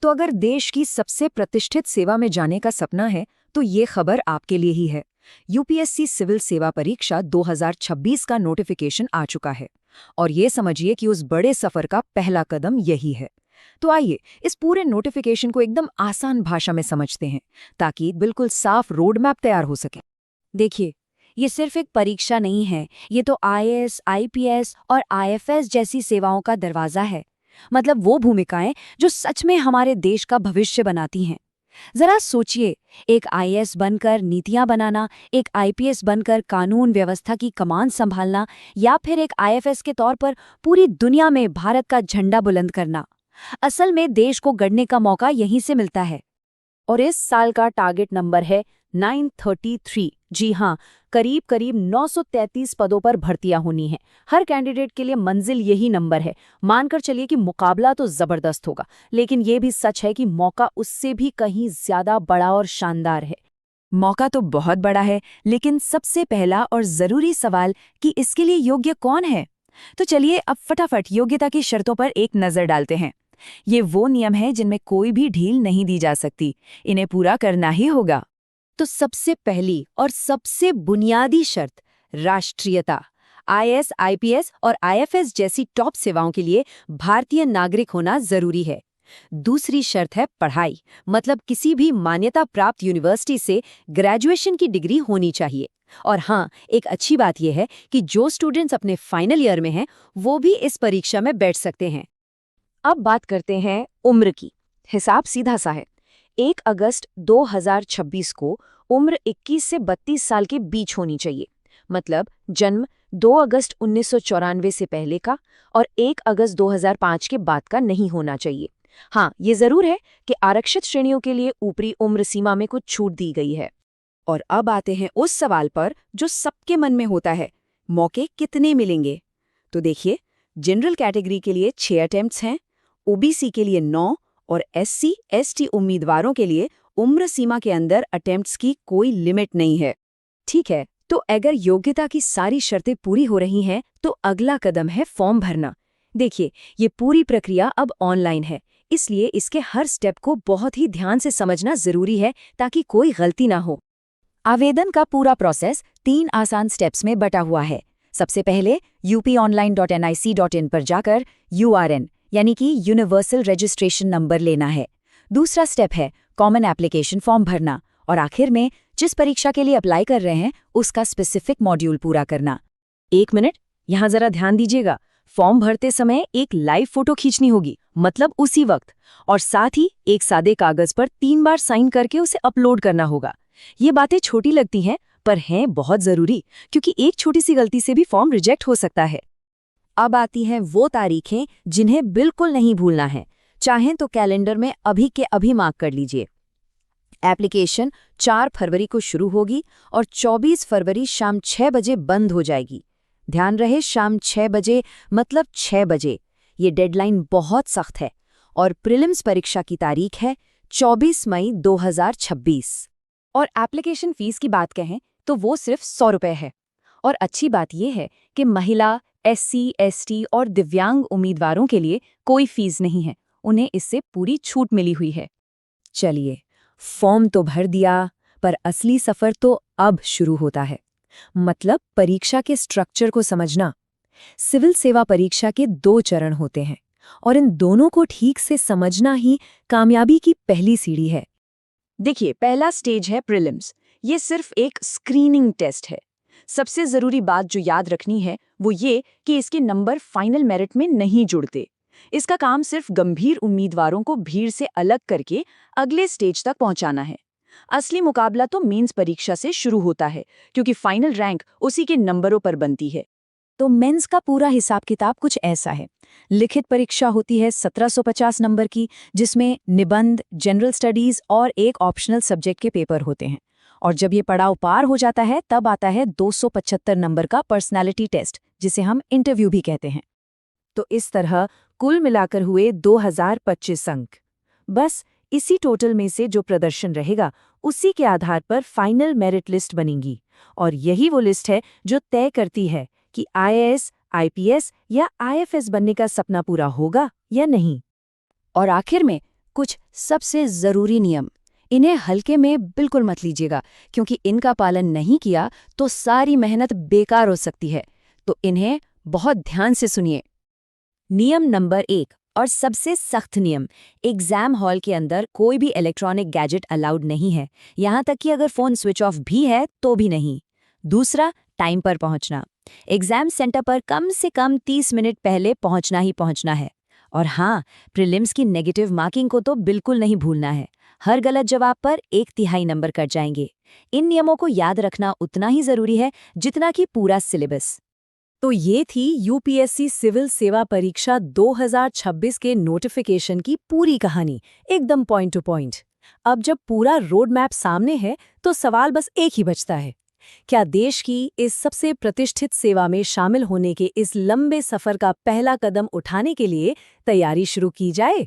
तो अगर देश की सबसे प्रतिष्ठित सेवा में जाने का सपना है तो ये खबर आपके लिए ही है। यूपीएससी सिविल सेवा परीक्षा 2026 का नोटिफिकेशन आ चुका है और ये समझिए कि उस बड़े सफर का पहला कदम यही है। तो आइए इस पूरे नोटिफिकेशन को एकदम आसान भाषा में समझते हैं ताकि बिल्कुल साफ रोड मैप तैयार हो सके। देखिए, ये सिर्फ एक परीक्षा नहीं है, ये तो आईएएस, आईपीएस और आईएफएस जैसी सेवाओं का दरवाजा है। मतलब वो भूमिकाएं जो सच में हमारे देश का भविष्य बनाती हैं। जरा सोचिए, एक आईएएस बनकर नीतियां बनाना, एक आईपीएस बनकर कानून व्यवस्था की कमान संभालना, या फिर एक आईएफएस के तौर पर पूरी दुनिया में भारत का झंडा बुलंद करना। असल में देश को गढ़ने का मौका यहीं से मिलता है। और इस साल का टारगेट नंबर है 933। जी हाँ, करीब करीब 933 पदों पर भर्तियां होनी है। हर कैंडिडेट के लिए मंजिल यही नंबर है। मानकर चलिए कि मुकाबला तो जबरदस्त होगा, लेकिन ये भी सच है कि मौका उससे भी कहीं ज्यादा बड़ा और शानदार है। मौका तो बहुत बड़ा है, लेकिन सबसे पहला और जरूरी सवाल कि इसके लिए योग्य कौन है। तो चलिए अब फटाफट योग्यता की शर्तों पर एक नजर डालते हैं। ये वो नियम है जिनमें कोई भी ढील नहीं दी जा सकती, इन्हें पूरा करना ही होगा। तो सबसे पहली और सबसे बुनियादी शर्त राष्ट्रीयता। आईएएस, आईपीएस और आईएफएस जैसी टॉप सेवाओं के लिए भारतीय नागरिक होना जरूरी है। दूसरी शर्त है पढ़ाई, मतलब किसी भी मान्यता प्राप्त यूनिवर्सिटी से ग्रेजुएशन की डिग्री होनी चाहिए। और हाँ, एक अच्छी बात यह है कि जो स्टूडेंट्स अपने फाइनल ईयर में हैं, वो भी इस परीक्षा में बैठ सकते हैं। अब बात करते हैं उम्र की। हिसाब सीधा सा है। 1 अगस्त 2026 को उम्र 21 से 32 साल के बीच होनी चाहिए। मतलब जन्म 2 अगस्त 1994 से पहले का और 1 अगस्त 2005 के बाद का नहीं होना चाहिए। हाँ, ये जरूर है कि आरक्षित श्रेणियों के लिए ऊपरी उम्र सीमा में कुछ छूट दी गई है। और अब आते हैं उस सवाल पर जो सबके मन में होता है, मौके कितने मिलेंगे। तो देखिए, जनरल कैटेगरी के लिए 6 अटेम्प्ट्स हैं, ओबीसी के लिए 9 और एससी, एसटी उम्मीदवारों के लिए उम्र सीमा के अंदर अटेम्प्ट्स की कोई लिमिट नहीं है। ठीक है, तो अगर योग्यता की सारी शर्तें पूरी हो रही हैं तो अगला कदम है फॉर्म भरना। देखिए, ये पूरी प्रक्रिया अब ऑनलाइन है, इसलिए इसके हर स्टेप को बहुत ही ध्यान से समझना जरूरी है ताकि कोई गलती ना हो। आवेदन का पूरा प्रोसेस 3 आसान स्टेप्स में बटा हुआ है। सबसे पहले upionline.nic.in पर जाकर URN यानी कि यूनिवर्सल रजिस्ट्रेशन नंबर लेना है। दूसरा स्टेप है कॉमन एप्लीकेशन फॉर्म भरना और आखिर में जिस परीक्षा के लिए अप्लाई कर रहे हैं उसका स्पेसिफिक मॉड्यूल पूरा करना। 1 मिनट, यहाँ जरा ध्यान दीजिएगा। फॉर्म भरते समय एक लाइव फोटो खींचनी होगी, मतलब उसी वक्त, और साथ ही एक सादे कागज पर 3 बार साइन करके उसे अपलोड करना होगा। ये बातें छोटी लगती हैं पर हैं बहुत जरूरी, क्योंकि एक छोटी सी गलती से भी फॉर्म रिजेक्ट हो सकता है। अब आती हैं वो तारीखें जिन्हें बिल्कुल नहीं भूलना है। चाहें तो कैलेंडर में अभी के अभी मार्क कर लीजिए। एप्लीकेशन 4 फरवरी को शुरू होगी और 24 फरवरी शाम 6 बजे बंद हो जाएगी। ध्यान रहे, शाम 6 बजे मतलब 6 बजे। ये डेडलाइन बहुत सख्त है। और प्रीलिम्स परीक्षा की तारीख है 24 मई 2026। और एप्लीकेशन फीस की बात कहें तो वो सिर्फ 100 रुपये है। और अच्छी बात यह है कि महिला, एससी, एसटी और दिव्यांग उम्मीदवारों के लिए कोई फीस नहीं है, उन्हें इससे पूरी छूट मिली हुई है। चलिए, फॉर्म तो भर दिया, पर असली सफर तो अब शुरू होता है। मतलब परीक्षा के स्ट्रक्चर को समझना। सिविल सेवा परीक्षा के 2 चरण होते हैं और इन दोनों को ठीक से समझना ही कामयाबी की पहली सीढ़ी है। देखिए, पहला स्टेज है प्रीलिम्स। ये सिर्फ एक स्क्रीनिंग टेस्ट है। सबसे जरूरी बात जो याद रखनी है वो ये कि इसके नंबर फाइनल मेरिट में नहीं जुड़ते। इसका काम सिर्फ गंभीर उम्मीदवारों को भीड़ से अलग करके अगले स्टेज तक पहुंचाना है। असली मुकाबला तो मेंस परीक्षा से शुरू होता है, क्योंकि फाइनल रैंक उसी के नंबरों पर बनती है। तो मेंस का पूरा हिसाब किताब कुछ ऐसा है। लिखित परीक्षा होती है 1750 नंबर की, जिसमें निबंध, जनरल स्टडीज और एक ऑप्शनल सब्जेक्ट के पेपर होते हैं। और जब ये पड़ाव पार हो जाता है तब आता है 275 नंबर का पर्सनालिटी टेस्ट, जिसे हम इंटरव्यू भी कहते हैं। तो इस तरह कुल मिलाकर हुए 2025 अंक। बस इसी टोटल में से जो प्रदर्शन रहेगा उसी के आधार पर फाइनल मेरिट लिस्ट बनेगी। और यही वो लिस्ट है जो तय करती है कि आईएएस, आईपीएस या आईएफएस बनने का सपना पूरा होगा या नहीं। और आखिर में कुछ सबसे ज़रूरी नियम, इन्हें हल्के में बिल्कुल मत लीजिएगा, क्योंकि इनका पालन नहीं किया तो सारी मेहनत बेकार हो सकती है। तो इन्हें बहुत ध्यान से सुनिए। नियम नंबर 1 और सबसे सख्त नियम, एग्जाम हॉल के अंदर कोई भी इलेक्ट्रॉनिक गैजेट अलाउड नहीं है, यहाँ तक कि अगर फ़ोन स्विच ऑफ भी है तो भी नहीं। दूसरा, टाइम पर पहुंचना। एग्जाम सेंटर पर कम से कम 30 मिनट पहले पहुंचना ही पहुंचना है। और हाँ, प्रीलिम्स की नेगेटिव मार्किंग को तो बिल्कुल नहीं भूलना है। हर गलत जवाब पर 1/3 नंबर कट जाएंगे। इन नियमों को याद रखना उतना ही ज़रूरी है जितना कि पूरा सिलेबस। तो ये थी यूपीएससी सिविल सेवा परीक्षा 2026 के नोटिफिकेशन की पूरी कहानी, एकदम पॉइंट टू पॉइंट। अब जब पूरा रोड मैप सामने है तो सवाल बस एक ही बचता है, क्या देश की इस सबसे प्रतिष्ठित सेवा में शामिल होने के इस लंबे सफर का पहला कदम उठाने के लिए तैयारी शुरू की जाए?